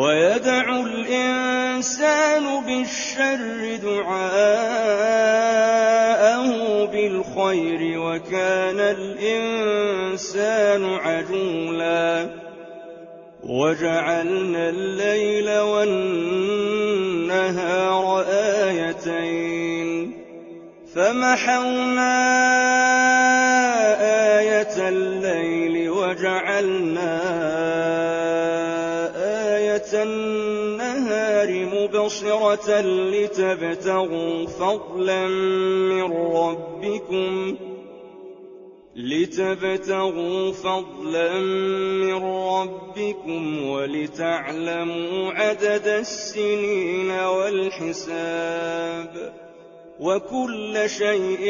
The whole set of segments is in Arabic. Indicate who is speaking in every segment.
Speaker 1: ويدع الإنسان بالشر دعاءه بالخير وكان الإنسان عجولا وجعلنا الليل والنهار آيتين فمحونا آية الليل وجعلنا آية النهار مبصرة لتبتغوا فضلا من ربكم ولتعلموا عدد السنين والحساب وكل شيء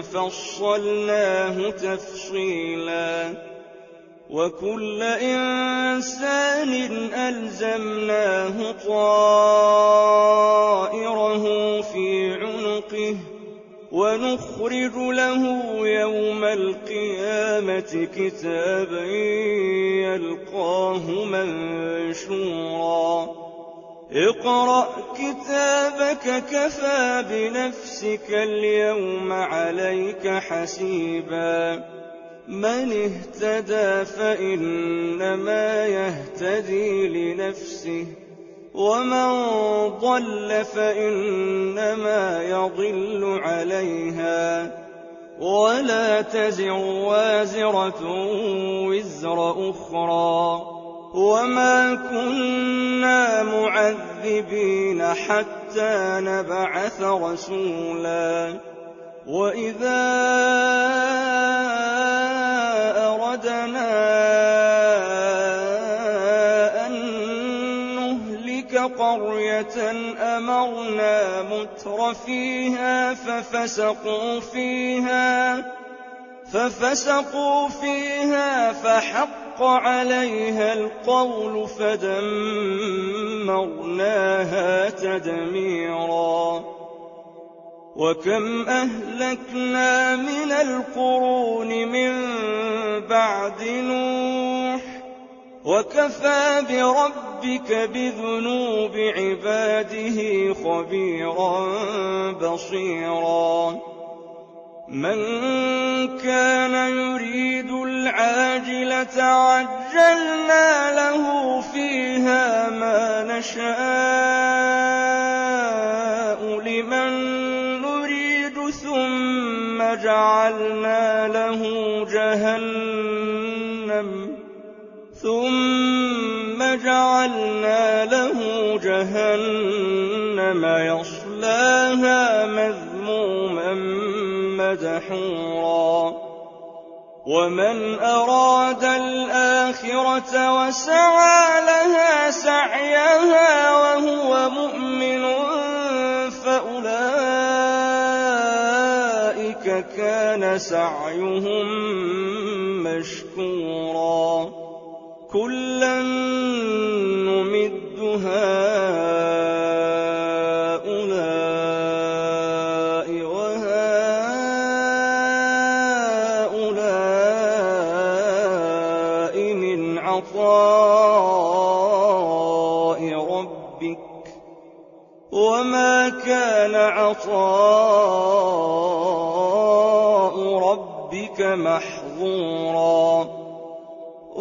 Speaker 1: فصلناه تفصيلا وكل إنسان ألزمناه طائره في عنقه ونخرج له يوم القيامة كتابا يلقاه منشورا اقرأ كتابك كفى بنفسك اليوم عليك حسيبا من اهتدى فإنما يهتدي لنفسه ومن ضل فإنما يضل عليها ولا تزر وازرة وزر أخرى وما كنا معذبين حتى نبعث رسولا وإذا أردنا أن نهلك قرية أمرنا متر فيها ففسقوا فيها فحق عليها القول فدمرناها تدميرا وكم أهلكنا من القرون من بعد نوح وكفى بربك بذنوب عباده خبيرا بصيرا من كان يريد العاجلة عجلنا له فيها ما نشاء لمن نريد ثم جعلنا له جهنم يصلاها مذموما مدحورا ومن أراد الآخرة وسعى لها سعيها وهو مؤمن فأولئك كان سعيهم مشكورا كلا نمد هؤلاء وهؤلاء من عطاء ربك وما كان عطاء ربك محظورا